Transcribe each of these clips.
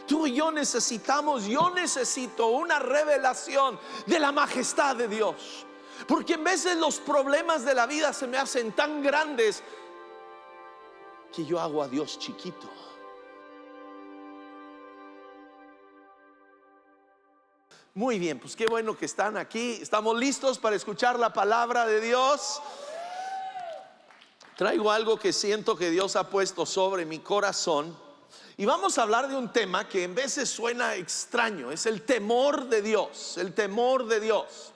Tú y yo yo necesito una revelación de la majestad de Dios. Porque en veces los problemas de la vida se me hacen tan grandes que yo hago a Dios chiquito. Muy bien, pues qué bueno que están aquí. ¿Estamos listos para escuchar la palabra de Dios? Traigo algo que siento que Dios ha puesto sobre mi corazón. Y vamos a hablar de un tema que en veces suena extraño. Es el temor de Dios. El temor de Dios.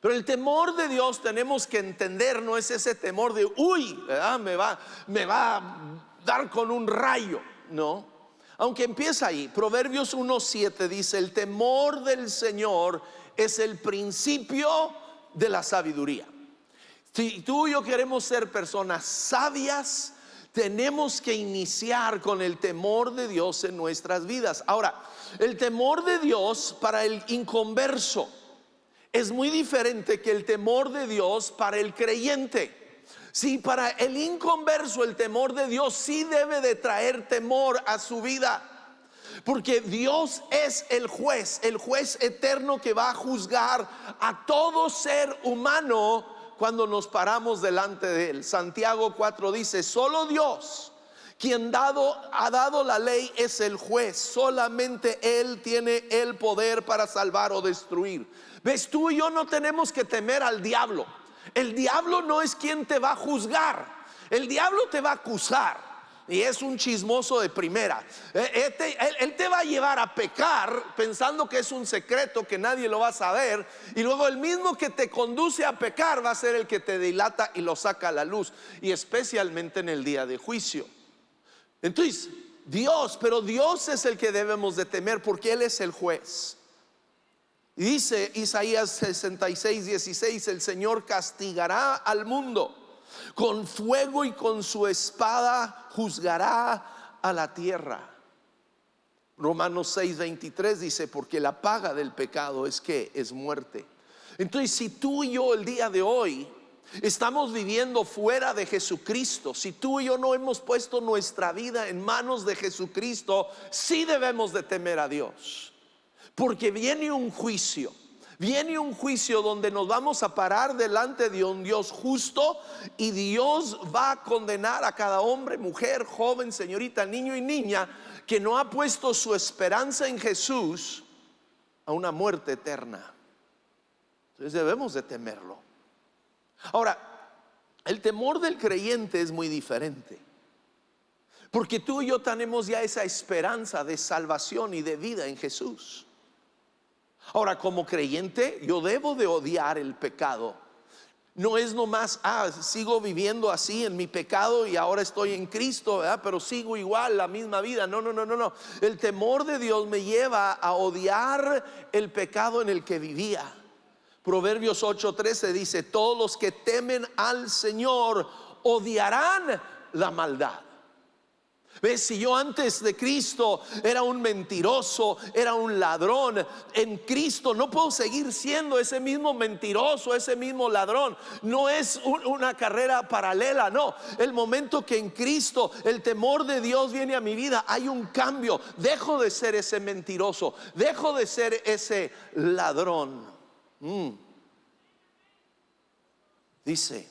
Pero el temor de Dios tenemos que entender, no es ese temor de uy, ¿verdad? Me va a dar con un rayo. No. Aunque empieza ahí. Proverbios 1:7 dice: el temor del Señor es el principio de la sabiduría. Si tú y yo queremos ser personas sabias, tenemos que iniciar con el temor de Dios en nuestras vidas. Ahora, el temor de Dios para el inconverso es muy diferente que el temor de Dios para el creyente. Sí, para el inconverso el temor de Dios sí debe de traer temor a su vida, porque Dios es el juez eterno que va a juzgar a todo ser humano cuando nos paramos delante de él. Santiago 4 dice: solo Dios, quien ha dado la ley, es el juez. Solamente Él tiene el poder para salvar o destruir. ¿Ves? Tú y yo no tenemos que temer al diablo. El diablo no es quien te va a juzgar. El diablo te va a acusar. Y es un chismoso de primera. Él te va a llevar a pecar pensando que es un secreto que nadie lo va a saber. Y luego el mismo que te conduce a pecar va a ser el que te dilata y lo saca a la luz. Y especialmente en el día de juicio. Entonces, pero Dios es el que debemos de temer, porque Él es el juez. Y dice Isaías 66:16: el Señor castigará al mundo con fuego y con su espada juzgará a la tierra. Romanos 6:23 dice: porque la paga del pecado es muerte. Entonces, si tú y yo el día de hoy estamos viviendo fuera de Jesucristo, si tú y yo no hemos puesto nuestra vida en manos de Jesucristo, sí debemos de temer a Dios, porque viene un juicio donde nos vamos a parar delante de un Dios justo, y Dios va a condenar a cada hombre, mujer, joven, señorita, niño y niña que no ha puesto su esperanza en Jesús a una muerte eterna. Entonces debemos de temerlo. Ahora, el temor del creyente es muy diferente, porque tú y yo tenemos ya esa esperanza de salvación y de vida en Jesús. Ahora, como creyente, yo debo de odiar el pecado. No es nomás, sigo viviendo así en mi pecado y ahora estoy en Cristo, ¿verdad? Pero sigo igual la misma vida. No. El temor de Dios me lleva a odiar el pecado en el que vivía. Proverbios 8:13 dice: todos los que temen al Señor odiarán la maldad. ¿Ves? Si yo antes de Cristo era un mentiroso, era un ladrón, en Cristo no puedo seguir siendo ese mismo mentiroso, ese mismo ladrón. No es una carrera paralela, no. El momento que en Cristo el temor de Dios viene a mi vida, hay un cambio. Dejo de ser ese mentiroso, dejo de ser ese ladrón. Dice,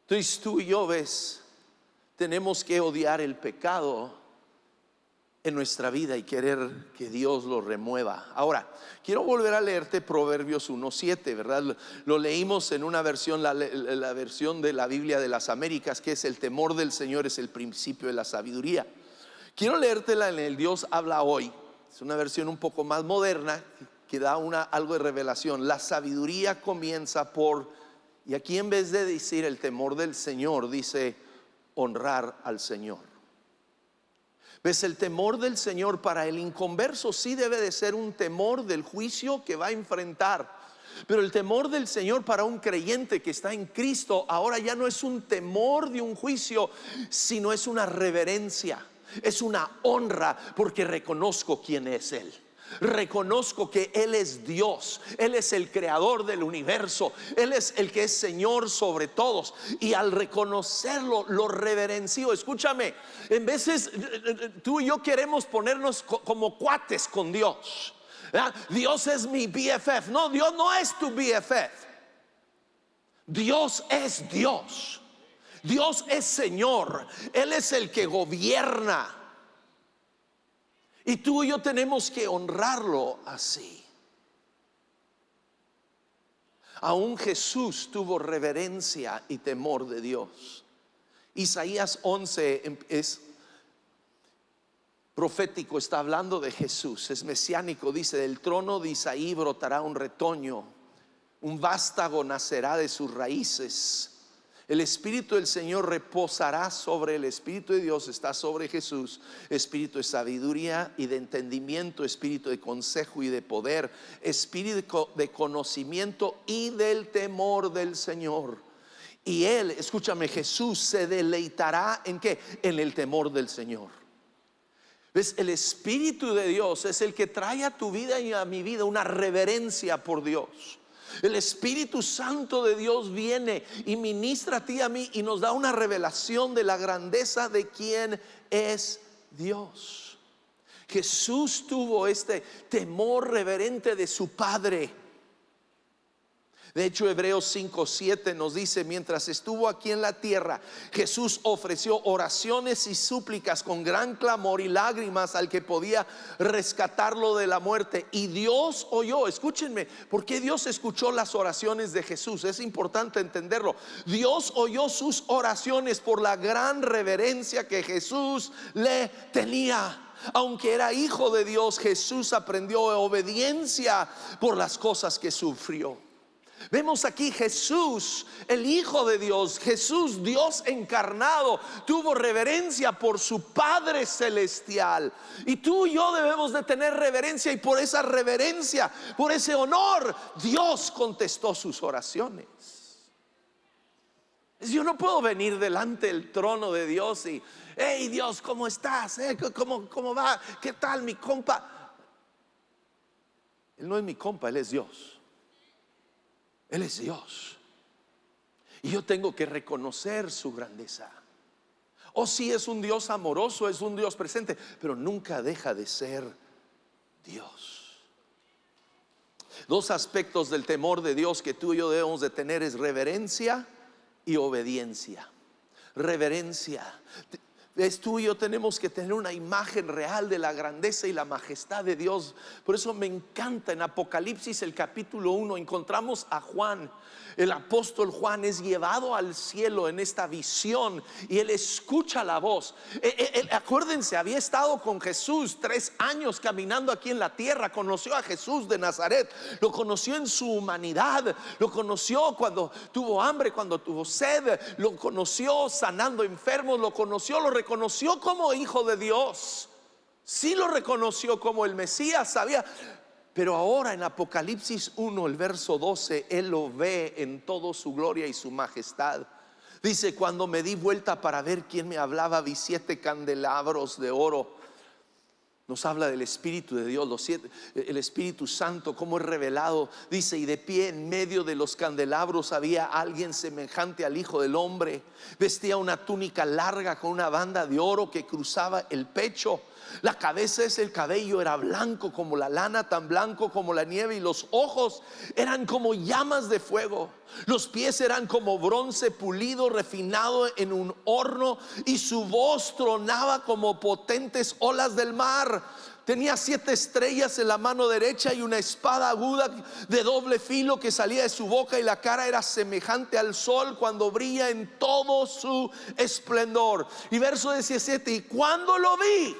entonces tú y yo, ves, tenemos que odiar el pecado en nuestra vida y querer que Dios lo remueva. Ahora, quiero volver a leerte Proverbios 1:7, ¿verdad? Lo leímos en una versión, la versión de la Biblia de las Américas, que es: el temor del Señor es el principio de la sabiduría. Quiero leértela en el Dios habla hoy. Es una versión un poco más moderna, que da algo de revelación. La sabiduría comienza por, y aquí en vez de decir el temor del Señor, dice honrar al Señor. ¿Ves? El temor del Señor para el inconverso sí debe de ser un temor del juicio que va a enfrentar. Pero el temor del Señor para un creyente que está en Cristo ahora ya no es un temor de un juicio, sino es una reverencia, es una honra, porque reconozco quién es Él. Reconozco que Él es Dios, Él es el creador del universo, Él es el que es Señor sobre todos. Y al reconocerlo, lo reverencio. Escúchame, en veces tú y yo queremos ponernos como cuates con Dios. Dios es mi BFF. No, Dios no es tu BFF. Dios es Dios. Dios es Señor. Él es el que gobierna. Y tú y yo tenemos que honrarlo así. Aún Jesús tuvo reverencia y temor de Dios. Isaías 11 es profético, está hablando de Jesús, es mesiánico. Dice: del trono de Isaí brotará un retoño, un vástago nacerá de sus raíces. El Espíritu del Señor reposará sobre el Espíritu de Dios, está sobre Jesús, espíritu de sabiduría y de entendimiento, espíritu de consejo y de poder, espíritu de conocimiento y del temor del Señor. Y Él, escúchame, Jesús se deleitará ¿en qué? En el temor del Señor. ¿Ves? El Espíritu de Dios es el que trae a tu vida y a mi vida una reverencia por Dios. El Espíritu Santo de Dios viene y ministra a ti y a mí y nos da una revelación de la grandeza de quién es Dios. Jesús tuvo este temor reverente de su Padre. De hecho, Hebreos 5:7 nos dice: mientras estuvo aquí en la tierra, Jesús ofreció oraciones y súplicas con gran clamor y lágrimas al que podía rescatarlo de la muerte. Y Dios oyó. Escúchenme, ¿por qué Dios escuchó las oraciones de Jesús? Es importante entenderlo. Dios oyó sus oraciones por la gran reverencia que Jesús le tenía. Aunque era hijo de Dios, Jesús aprendió obediencia por las cosas que sufrió. Vemos aquí Jesús, el Hijo de Dios, Jesús, Dios encarnado, tuvo reverencia por su Padre Celestial. Y tú y yo debemos de tener reverencia, y por esa reverencia, por ese honor, Dios contestó sus oraciones. Yo no puedo venir delante del trono de Dios y: hey Dios, ¿cómo estás? ¿Cómo va? ¿Qué tal mi compa? Él no es mi compa, Él es Dios. Él es Dios. Y yo tengo que reconocer su grandeza. Sí, es un Dios amoroso, es un Dios presente, pero nunca deja de ser Dios. Dos aspectos del temor de Dios que tú y yo debemos de tener es reverencia y obediencia. Reverencia. Tú y yo tenemos que tener una imagen real de la grandeza y la majestad de Dios. Por eso me encanta en Apocalipsis el capítulo 1 encontramos a Juan. El apóstol Juan es llevado al cielo en esta visión y él escucha la voz. Acuérdense, había estado con Jesús 3 años caminando aquí en la tierra. Conoció a Jesús de Nazaret, lo conoció en su humanidad, lo conoció cuando tuvo hambre, cuando tuvo sed, lo conoció sanando enfermos, lo conoció, lo reconoció como hijo de Dios. Sí lo reconoció como el Mesías, sabía. Pero ahora en Apocalipsis 1, el verso 12, él lo ve en toda su gloria y su majestad. Dice: cuando me di vuelta para ver quién me hablaba, vi 7 candelabros de oro. Nos habla del Espíritu de Dios, el Espíritu Santo, como es revelado. Dice: y de pie en medio de los candelabros había alguien semejante al Hijo del Hombre. Vestía una túnica larga con una banda de oro que cruzaba el pecho. La cabeza, el cabello era blanco como la lana, tan blanco como la nieve, y los ojos eran como llamas de fuego. Los pies eran como bronce pulido, refinado en un horno, y su voz tronaba como potentes olas del mar. Tenía 7 estrellas en la mano derecha y una espada aguda de doble filo que salía de su boca, y la cara era semejante al sol cuando brilla en todo su esplendor. Y verso 17: y cuando lo vi,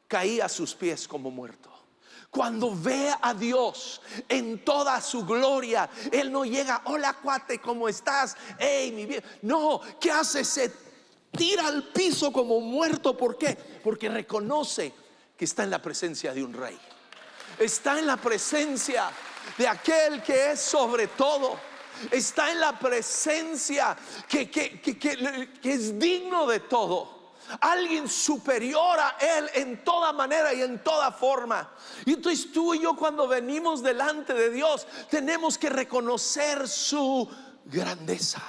caí a sus pies como muerto. Cuando ve a Dios en toda su gloria, él no llega: hola cuate, ¿cómo estás? Hey, mi bien. No, ¿qué hace? Se tira al piso como muerto. ¿Por qué? Porque reconoce que está en la presencia de un rey. Está en la presencia de aquel que es sobre todo. Está en la presencia que es digno de todo. alguien superior a Él en toda manera y en toda forma. Y entonces tú y yo, cuando venimos delante de Dios, tenemos que reconocer su grandeza.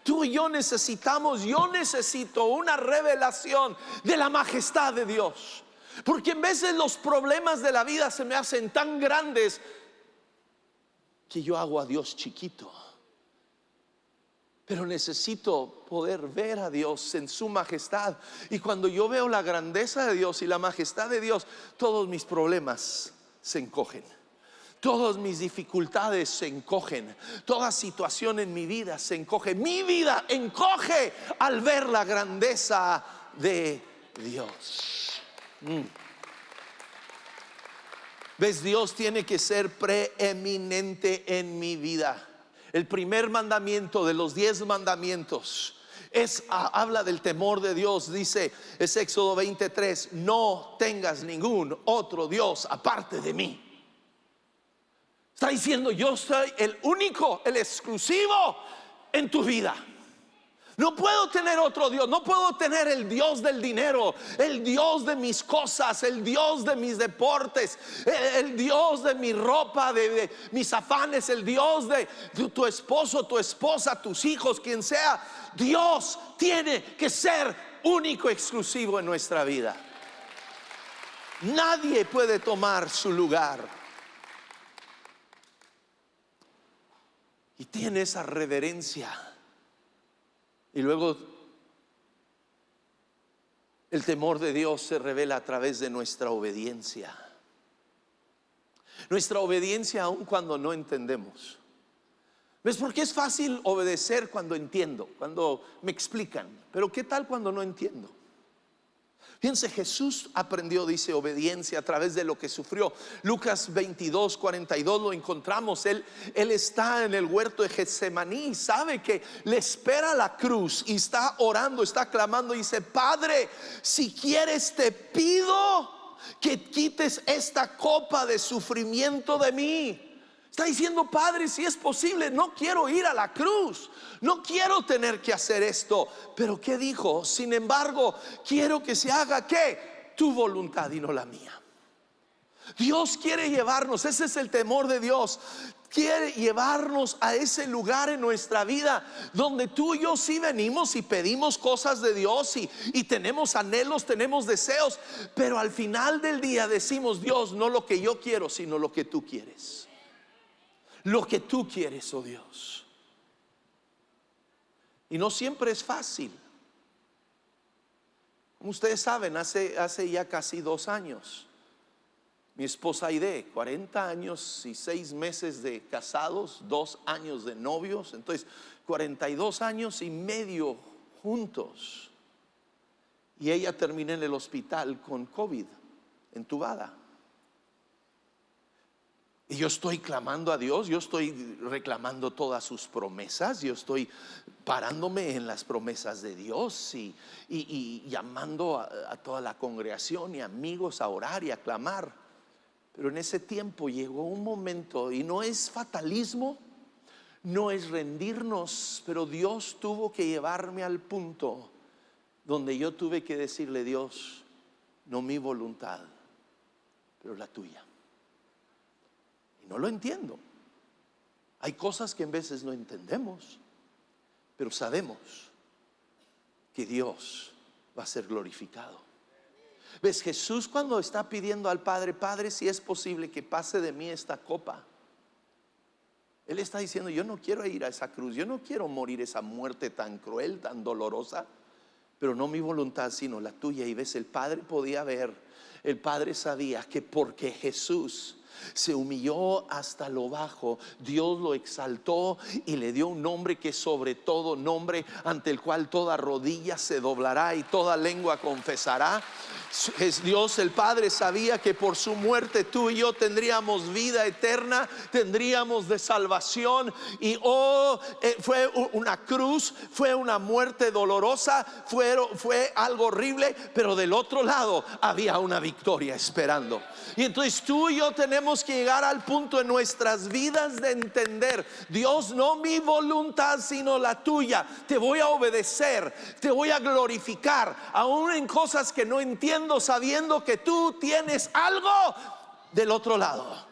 Tú y yo yo necesito una revelación de la majestad de Dios, porque en veces los problemas de la vida se me hacen tan grandes que yo hago a Dios chiquito. Pero necesito poder ver a Dios en su majestad. Y cuando yo veo la grandeza de Dios y la majestad de Dios, todos mis problemas se encogen. Todas mis dificultades se encogen. Toda situación en mi vida se encoge. Mi vida encoge al ver la grandeza de Dios. ¿Ves? Dios tiene que ser preeminente en mi vida. El primer mandamiento de los 10 mandamientos habla del temor de Dios. Dice, es Éxodo 23: no tengas ningún otro Dios aparte de mí. Está diciendo, yo soy el único, el exclusivo en tu vida. No puedo tener otro Dios. No puedo tener el Dios del dinero, el Dios de mis cosas, el Dios de mis deportes, el Dios de mi ropa, de mis afanes, el Dios de tu esposo, tu esposa, tus hijos, quien sea. Dios tiene que ser único, exclusivo en nuestra vida. Nadie puede tomar su lugar. Y tiene esa reverencia. Y luego el temor de Dios se revela a través de nuestra obediencia. Nuestra obediencia aun cuando no entendemos. ¿Ves? Porque es fácil obedecer cuando entiendo, cuando me explican. Pero ¿qué tal cuando no entiendo? Fíjense, Jesús aprendió, dice, obediencia a través de lo que sufrió. Lucas 22:42 lo encontramos. Él está en el huerto de Getsemaní y sabe que le espera la cruz, y está orando, está clamando y dice: Padre, si quieres te pido que quites esta copa de sufrimiento de mí. Está diciendo: Padre, si es posible, no quiero ir a la cruz, no quiero tener que hacer esto. Pero ¿qué dijo? Sin embargo, quiero que se haga ¿qué? Tu voluntad y no la mía. Dios quiere llevarnos, ese es el temor de Dios. Quiere llevarnos a ese lugar en nuestra vida donde tú y yo sí venimos y pedimos cosas de Dios y tenemos anhelos, tenemos deseos, pero al final del día decimos: Dios, no lo que yo quiero, sino lo que tú quieres. Lo que tú quieres, oh Dios. Y no siempre es fácil. Como ustedes saben, hace ya casi 2 años, mi esposa Aide, 40 años y 6 meses de casados, 2 años de novios, entonces 42 años y medio juntos. Y ella terminó en el hospital con COVID, entubada. Y yo estoy clamando a Dios, yo estoy reclamando todas sus promesas, yo estoy parándome en las promesas de Dios y llamando a toda la congregación y amigos a orar y a clamar. Pero en ese tiempo llegó un momento, y no es fatalismo, no es rendirnos, pero Dios tuvo que llevarme al punto donde yo tuve que decirle: Dios, no mi voluntad, pero la tuya. No lo entiendo. Hay cosas que en veces no entendemos, pero sabemos que Dios va a ser glorificado. ¿Ves? Jesús, cuando está pidiendo al Padre: Padre, si es posible que pase de mí esta copa, Él está diciendo: yo no quiero ir a esa cruz, yo no quiero morir esa muerte tan cruel, tan dolorosa, pero no mi voluntad sino la tuya. Y ves, el Padre podía ver, el Padre sabía que porque Jesús se humilló hasta lo bajo, Dios lo exaltó y le dio un nombre que es sobre todo nombre, ante el cual toda rodilla se doblará y toda lengua confesará. Es Dios, el Padre, sabía que por su muerte tú y yo tendríamos vida eterna, tendríamos de salvación. Y fue una cruz, fue una muerte dolorosa, fue algo horrible, pero del otro lado había una victoria esperando. Y entonces tú y yo tenemos que llegar al punto en nuestras vidas de entender: Dios, no mi voluntad sino la tuya. Te voy a obedecer, te voy a glorificar, aún en cosas que no entiendo, sabiendo que tú tienes algo del otro lado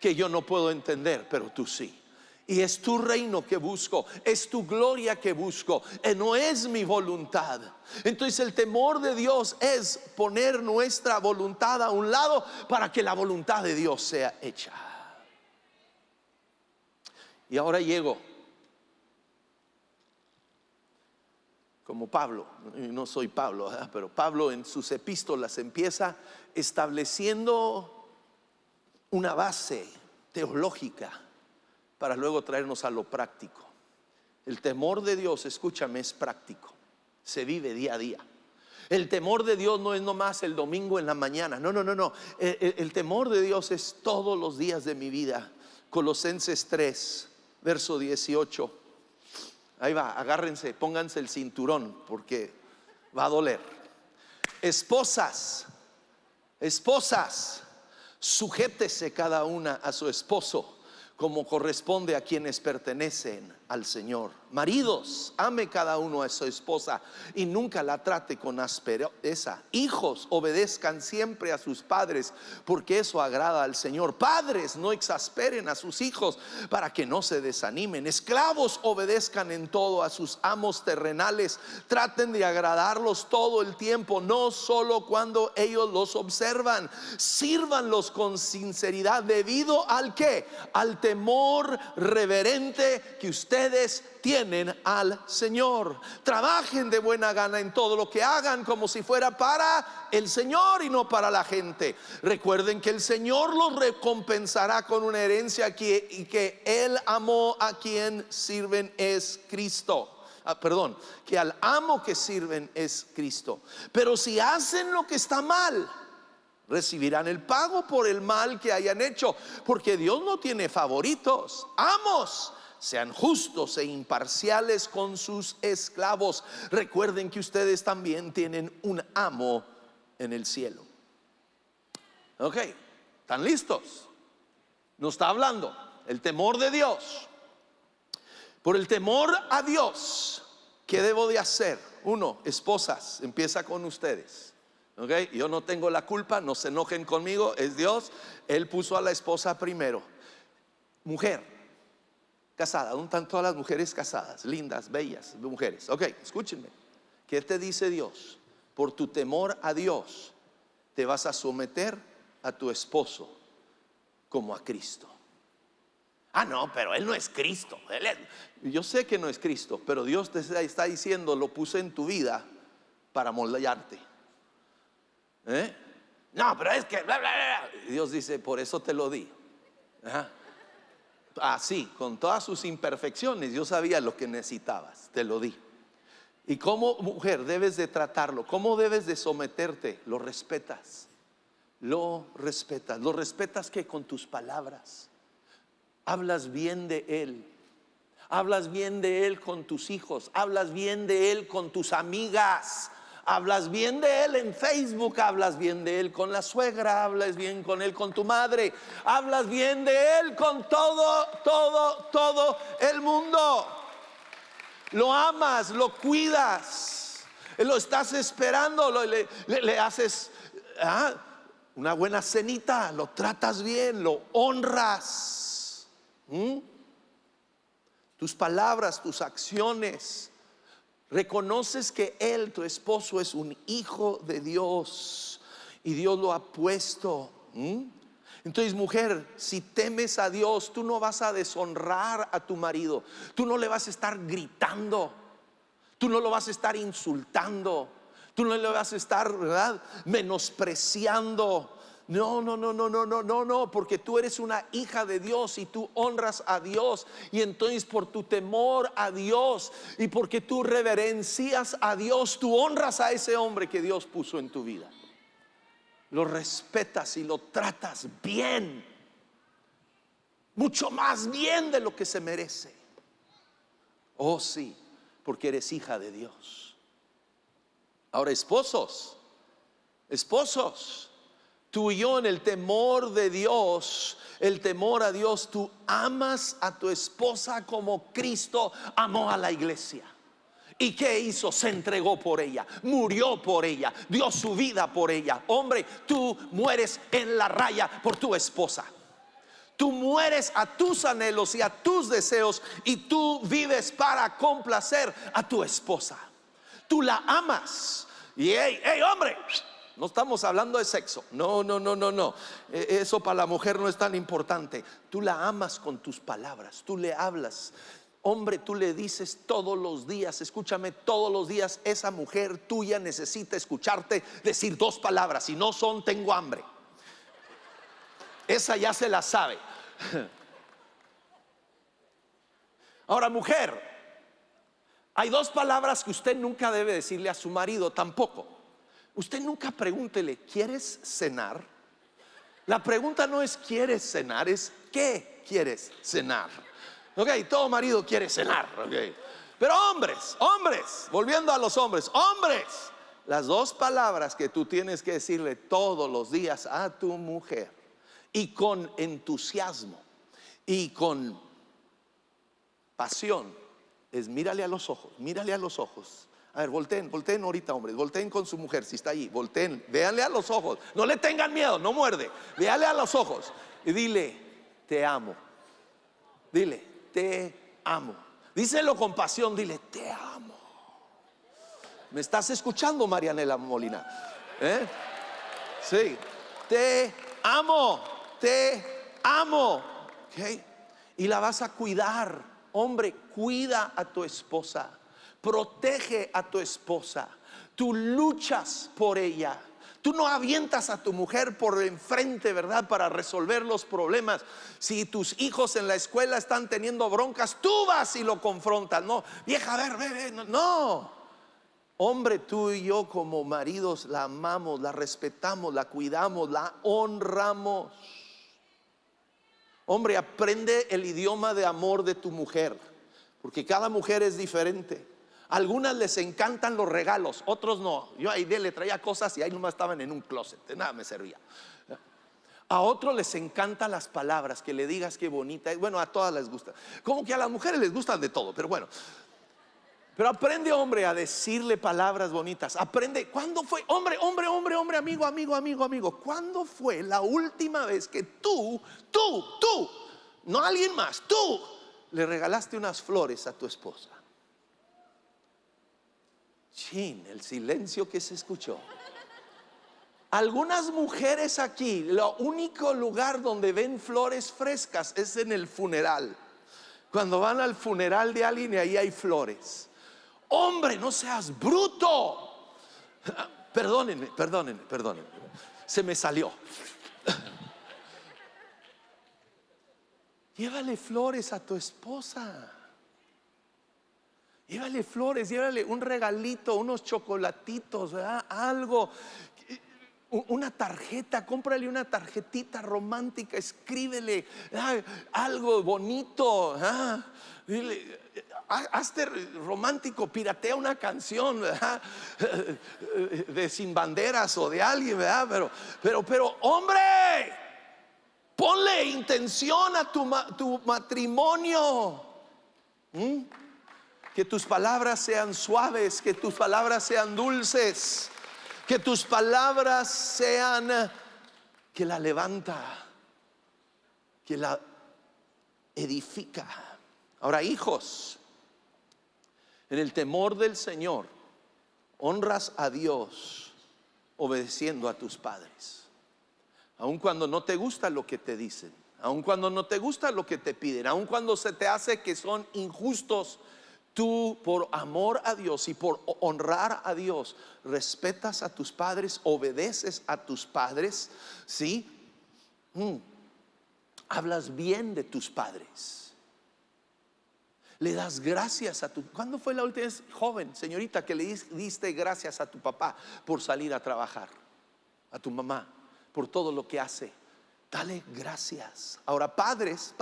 que yo no puedo entender, pero tú sí. Y es tu reino que busco, es tu gloria que busco, no es mi voluntad. Entonces el temor de Dios es poner nuestra voluntad a un lado para que la voluntad de Dios sea hecha. Y ahora llego como Pablo, no soy Pablo, ¿verdad? Pero Pablo en sus epístolas empieza estableciendo una base teológica para luego traernos a lo práctico. El temor de Dios, escúchame, es práctico, se vive día a día. El temor de Dios no es nomás el domingo en la mañana, no. El temor de Dios es todos los días de mi vida. Colosenses 3, verso 18. Ahí va, agárrense, pónganse el cinturón porque va a doler. Esposas, sujétese cada una a su esposo como corresponde a quienes pertenecen al Señor. Maridos, ame cada uno a su esposa y nunca la trate con aspereza. Hijos, obedezcan siempre a sus padres, porque eso agrada al Señor. Padres, no exasperen a sus hijos para que no se desanimen. Esclavos, obedezcan en todo a sus amos terrenales. Traten de agradarlos todo el tiempo, no solo cuando ellos los observan. Sírvanlos con sinceridad, debido al ¿qué? Al temor reverente que ustedes tienen al Señor. Trabajen de buena gana en todo lo que hagan, como si fuera para el Señor y no para la gente. Recuerden que el Señor los recompensará con una herencia y que el amo a quien sirven es Cristo. Que al amo que sirven es Cristo. Pero si hacen lo que está mal, recibirán el pago por el mal que hayan hecho, porque Dios no tiene favoritos. Amos, sean justos e imparciales con sus esclavos. Recuerden que ustedes también tienen un amo en el cielo. Ok, ¿están listos? Nos está hablando el temor de Dios. Por el temor a Dios, ¿qué debo de hacer? Uno, esposas, empieza con ustedes. Okay, yo no tengo la culpa, no se enojen conmigo, es Dios. Él puso a la esposa primero. Mujer casada, ¿dónde están todas las mujeres casadas? Lindas, bellas mujeres. Ok, escúchenme. ¿Qué te dice Dios? Por tu temor a Dios te vas a someter a tu esposo como a Cristo. Ah, no, pero él no es Cristo. Yo sé que no es Cristo, pero Dios te está diciendo: lo puse en tu vida para moldearte. No, pero es que bla, bla, bla. Dios dice: por eso te lo di. Así, con todas sus imperfecciones, yo sabía lo que necesitabas, te lo di. Y como mujer debes de tratarlo, cómo debes de someterte. Lo respetas. Lo respetas que con tus palabras hablas bien de él. Hablas bien de él con tus hijos, hablas bien de él con tus amigas, hablas bien de él en Facebook, hablas bien de él con la suegra, hablas bien con él con tu madre, hablas bien de él con todo el mundo. Lo amas, lo cuidas, lo estás esperando, le haces una buena cenita, lo tratas bien, lo honras. Tus palabras, tus acciones. Reconoces que él, tu esposo, es un hijo de Dios y Dios lo ha puesto. Entonces, mujer, si temes a Dios, tú no vas a deshonrar a tu marido. Tú no le vas a estar gritando, tú no lo vas a estar insultando, tú no le vas a estar, ¿verdad?, menospreciando. No, porque tú eres una hija de Dios y tú honras a Dios. Y entonces, por tu temor a Dios y porque tú reverencias a Dios, tú honras a ese hombre que Dios puso en tu vida. Lo respetas y lo tratas bien, mucho más bien de lo que se merece. Oh sí, porque eres hija de Dios. Ahora, esposos, Tú y yo en el temor de Dios, el temor a Dios, tú amas a tu esposa como Cristo amó a la iglesia. ¿Y qué hizo? Se entregó por ella, murió por ella, dio su vida por ella. Hombre, tú mueres en la raya por tu esposa. Tú mueres a tus anhelos y a tus deseos, y tú vives para complacer a tu esposa. Tú la amas. Y hey, hombre, no estamos hablando de sexo. No. Eso para la mujer no es tan importante. Tú la amas con tus palabras. Tú le hablas. Hombre, tú le dices todos los días, escúchame, todos los días, esa mujer tuya necesita escucharte decir 2 palabras. Si no son, tengo hambre. Esa ya se la sabe. Ahora, mujer, hay 2 palabras que usted nunca debe decirle a su marido tampoco. Usted nunca pregúntele, ¿quieres cenar? La pregunta no es ¿quieres cenar? Es ¿qué quieres cenar? Ok, todo marido quiere cenar, ok. Pero hombres, volviendo a los hombres, las 2 palabras que tú tienes que decirle todos los días a tu mujer, y con entusiasmo y con pasión, es mírale a los ojos, mírale a los ojos. A ver, volteen ahorita, hombres, volteen con su mujer si está allí, volteen, véanle a los ojos, no le tengan miedo, no muerde, véanle a los ojos y dile, te amo. Dile, te amo. Díselo con pasión, dile, te amo. ¿Me estás escuchando, Marianela Molina? Sí, te amo, ¿okay? Y la vas a cuidar. Hombre, cuida a tu esposa, protege a tu esposa. Tú luchas por ella. Tú no avientas a tu mujer por enfrente, ¿verdad? Para resolver los problemas. Si tus hijos en la escuela están teniendo broncas, tú vas y lo confrontas. No, vieja, a ver, ve, no. Hombre, tú y yo como maridos la amamos, la respetamos, la cuidamos, la honramos. Hombre, aprende el idioma de amor de tu mujer, porque cada mujer es diferente. Algunas les encantan los regalos, otros no. Yo ahí le traía cosas y ahí nomás estaban en un closet, de nada me servía. A otros les encantan las palabras, que le digas qué bonita. Bueno, a todas les gusta. Como que a las mujeres les gustan de todo, pero bueno. Pero aprende, hombre, a decirle palabras bonitas. Aprende, ¿cuándo fue? Hombre, amigo. ¿Cuándo fue la última vez que tú, no alguien más, tú le regalaste unas flores a tu esposa? Chin, el silencio que se escuchó. Algunas mujeres aquí, el único lugar donde ven flores frescas es en el funeral. Cuando van al funeral de alguien y ahí hay flores. Hombre, no seas bruto. Perdónenme. Se me salió. Llévale flores a tu esposa. Llévale flores, llévale un regalito, unos chocolatitos, ¿verdad? Algo, una tarjeta, cómprale una tarjetita romántica, escríbele algo bonito, dile, hazte romántico, piratea una canción, ¿verdad? De Sin Banderas o de alguien, ¿verdad? Pero hombre, ponle intención a tu matrimonio. Que tus palabras sean suaves, que tus palabras sean dulces, que tus palabras sean que la levanta, que la edifica. Ahora, hijos, en el temor del Señor, honras a Dios obedeciendo a tus padres, aun cuando no te gusta lo que te dicen, aun cuando no te gusta lo que te piden, aun cuando se te hace que son injustos. Tú, por amor a Dios y por honrar a Dios, respetas a tus padres, obedeces a tus padres, ¿sí? Hablas bien de tus padres. Le das gracias a tu... ¿Cuándo fue la última vez, joven, señorita, que le diste gracias a tu papá por salir a trabajar? A tu mamá, por todo lo que hace. Dale gracias. Ahora, padres,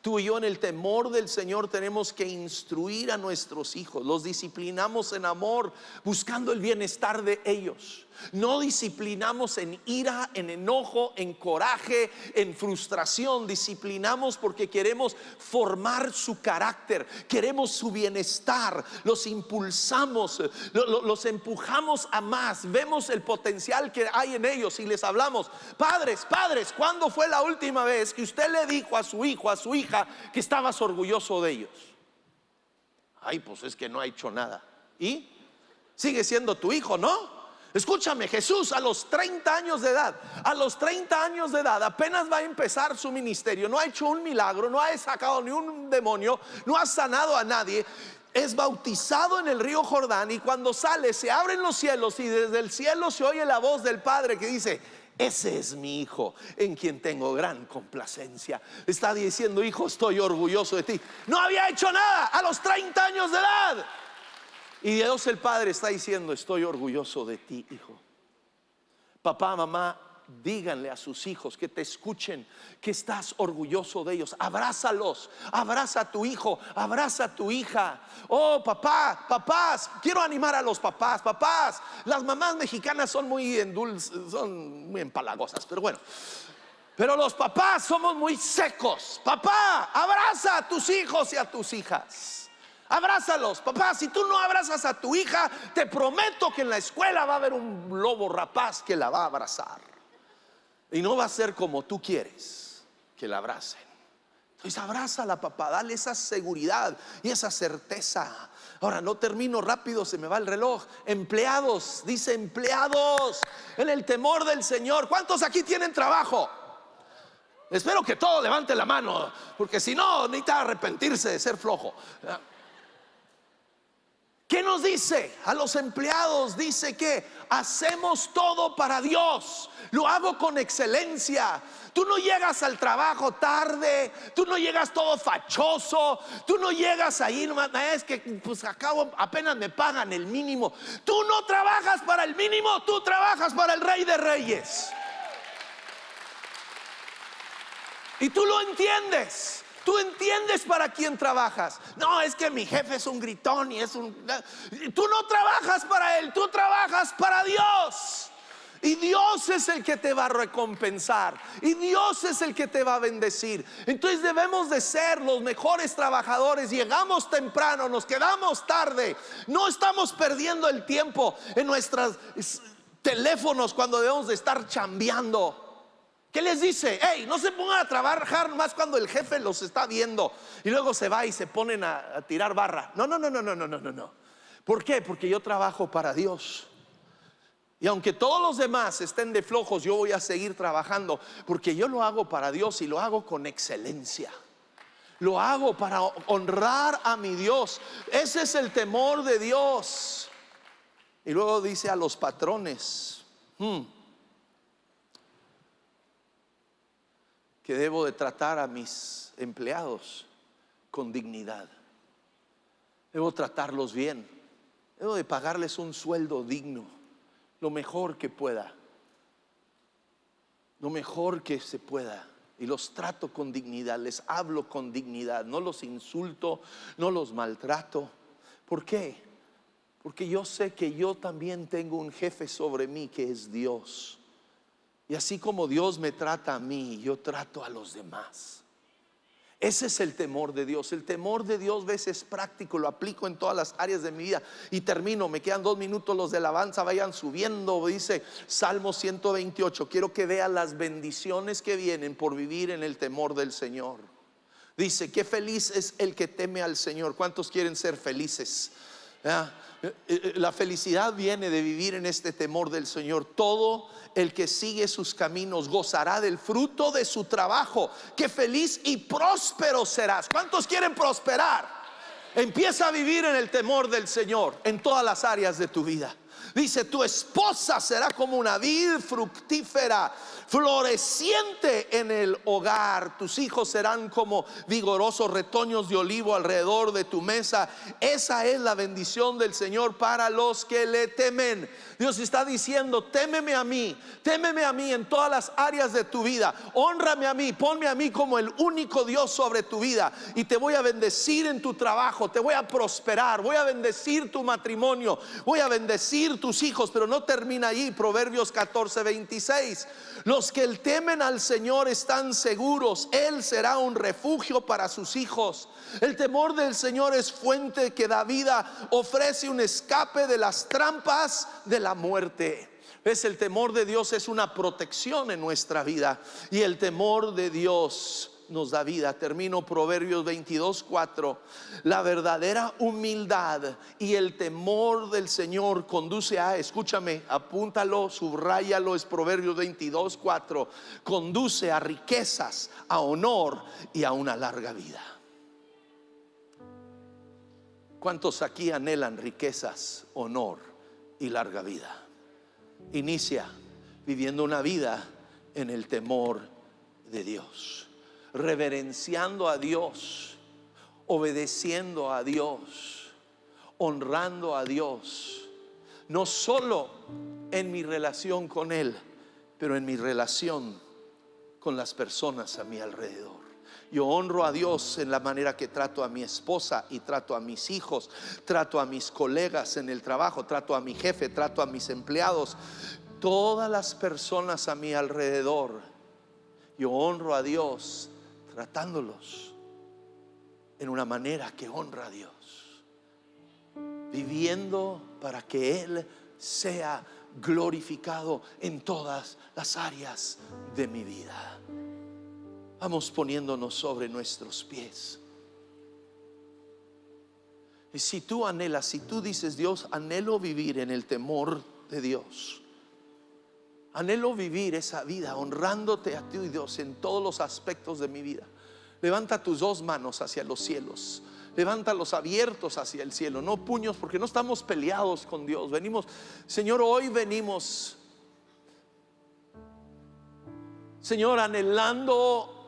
tú y yo en el temor del Señor tenemos que instruir a nuestros hijos. Los disciplinamos en amor, buscando el bienestar de ellos. No disciplinamos en ira, en enojo, en coraje, en frustración. Disciplinamos porque queremos formar su carácter, queremos su bienestar. Los impulsamos, los empujamos a más. Vemos el potencial que hay en ellos y les hablamos: padres, ¿cuándo fue la última vez que usted le dijo a su hijo, a su hija, que estabas orgulloso de ellos? Ay, pues es que no ha hecho nada. ¿Y? Sigue siendo tu hijo, ¿no? Escúchame, Jesús a los 30 años de edad, apenas va a empezar su ministerio. No ha hecho un milagro, no ha sacado ni un demonio, no ha sanado a nadie. Es bautizado en el río Jordán, y cuando sale se abren los cielos y desde el cielo se oye la voz del Padre que dice: ese es mi hijo en quien tengo gran complacencia. Está diciendo: hijo, estoy orgulloso de ti. No había hecho nada a los 30 años de edad. Y Dios el Padre está diciendo: estoy orgulloso de ti, hijo. Papá, mamá, díganle a sus hijos que te escuchen que estás orgulloso de ellos. Abrázalos, abraza a tu hijo, abraza a tu hija. Oh, papás, quiero animar a los papás. Las mamás mexicanas son muy son muy empalagosas, pero bueno. Pero los papás somos muy secos. Papá, abraza a tus hijos y a tus hijas. Abrázalos, papá. Si tú no abrazas a tu hija, te prometo que en la escuela va a haber un lobo rapaz que la va a abrazar. Y no va a ser como tú quieres que la abracen. Entonces abrázala, papá, dale esa seguridad y esa certeza. Ahora, no termino rápido, se me va el reloj. Empleados, dice empleados, en el temor del Señor. ¿Cuántos aquí tienen trabajo? Espero que todos levanten la mano, porque si no, necesita arrepentirse de ser flojo. ¿Qué nos dice a los empleados? Dice que hacemos todo para Dios. Lo hago con excelencia. Tú no llegas al trabajo tarde, tú no llegas todo fachoso, tú no llegas ahí nomás, es que pues apenas me pagan el mínimo. Tú no trabajas para el mínimo, tú trabajas para el Rey de Reyes. Y tú lo entiendes. Tú entiendes para quién trabajas. No, es que mi jefe es un gritón y es un... Tú no trabajas para él, tú trabajas para Dios. Y Dios es el que te va a recompensar, y Dios es el que te va a bendecir. Entonces debemos de ser los mejores trabajadores. Llegamos temprano, nos quedamos tarde. No estamos perdiendo el tiempo en nuestros teléfonos cuando debemos de estar chambeando. ¿Qué les dice? Hey, no se pongan a trabajar más cuando el jefe los está viendo y luego se va y se ponen a tirar barra. No. ¿Por qué? Porque yo trabajo para Dios. Y aunque todos los demás estén de flojos, yo voy a seguir trabajando, porque yo lo hago para Dios y lo hago con excelencia. Lo hago para honrar a mi Dios. Ese es el temor de Dios. Y luego dice a los patrones: que debo de tratar a mis empleados con dignidad. Debo tratarlos bien. Debo de pagarles un sueldo digno, lo mejor que pueda, lo mejor que se pueda. Y los trato con dignidad, les hablo con dignidad. No los insulto, no los maltrato. ¿Por qué? Porque yo sé que yo también tengo un jefe sobre mí, que es Dios. Y así como Dios me trata a mí, yo trato a los demás. Ese es el temor de Dios. El temor de Dios, ves, es práctico, lo aplico en todas las áreas de mi vida. Y termino, me quedan 2 minutos, los de alabanza vayan subiendo. Dice Salmo 128, quiero que vean las bendiciones que vienen por vivir en el temor del Señor. Dice: qué feliz es el que teme al Señor. ¿Cuántos quieren ser felices? La felicidad viene de vivir en este temor del Señor. Todo el que sigue sus caminos gozará del fruto de su trabajo. Qué feliz y próspero serás. ¿Cuántos quieren prosperar? Empieza a vivir en el temor del Señor en todas las áreas de tu vida. Dice, tu esposa será como una vid fructífera, floreciente en el hogar. Tus hijos serán como vigorosos retoños de olivo alrededor de tu mesa. Esa es la bendición del Señor para los que le temen. Dios está diciendo, témeme a mí en todas las áreas de tu vida. Hónrame a mí, ponme a mí como el único Dios sobre tu vida, y te voy a bendecir en tu trabajo, te voy a prosperar, voy a bendecir tu matrimonio, voy a bendecir tus hijos. Pero no termina ahí. Proverbios 14:26. Los que temen al Señor están seguros, Él será un refugio para sus hijos. El temor del Señor es fuente que da vida, ofrece un escape de las trampas de la muerte. ¿Ves? El temor de Dios es una protección en nuestra vida, y el temor de Dios nos da vida. Termino. Proverbios 22:4. La verdadera humildad y el temor del Señor conduce a, escúchame, apúntalo, subráyalo, es Proverbios 22:4, conduce a riquezas, a honor y a una larga vida. ¿Cuántos aquí anhelan riquezas, honor y larga vida? Inicia viviendo una vida en el temor de Dios, reverenciando a Dios, obedeciendo a Dios, honrando a Dios, no solo en mi relación con Él, pero en mi relación con las personas a mi alrededor. Yo honro a Dios en la manera que trato a mi esposa y trato a mis hijos, trato a mis colegas en el trabajo, trato a mi jefe, trato a mis empleados, todas las personas a mi alrededor. Yo honro a Dios tratándolos en una manera que honra a Dios, viviendo para que Él sea glorificado en todas las áreas de mi vida. Vamos poniéndonos sobre nuestros pies. Y si tú anhelas, si tú dices, Dios, anhelo vivir en el temor de Dios, anhelo vivir esa vida honrándote a ti, Dios, en todos los aspectos de mi vida, levanta tus dos manos hacia los cielos, levántalos abiertos hacia el cielo, no puños, porque no estamos peleados con Dios. Venimos, Señor, hoy venimos, Señor, anhelando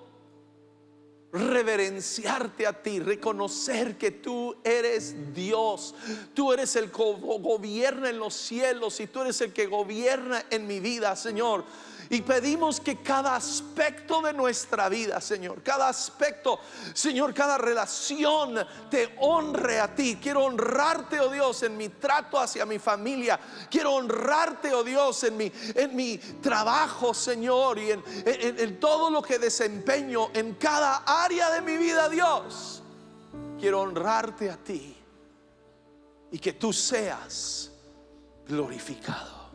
reverenciarte a ti, reconocer que tú eres Dios, tú eres el que gobierna en los cielos, y tú eres el que gobierna en mi vida, Señor. Y pedimos que cada aspecto de nuestra vida, Señor, cada aspecto, Señor, cada relación te honre a ti. Quiero honrarte, oh Dios, en mi trato hacia mi familia. Quiero honrarte, oh Dios, en mi trabajo, Señor, y en todo lo que desempeño en cada área de mi vida, Dios. Quiero honrarte a ti y que tú seas glorificado.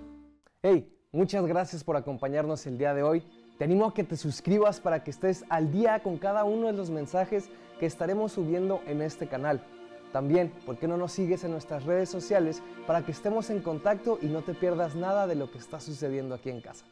Hey, muchas gracias por acompañarnos el día de hoy. Te animo a que te suscribas para que estés al día con cada uno de los mensajes que estaremos subiendo en este canal. También, ¿por qué no nos sigues en nuestras redes sociales para que estemos en contacto y no te pierdas nada de lo que está sucediendo aquí en casa?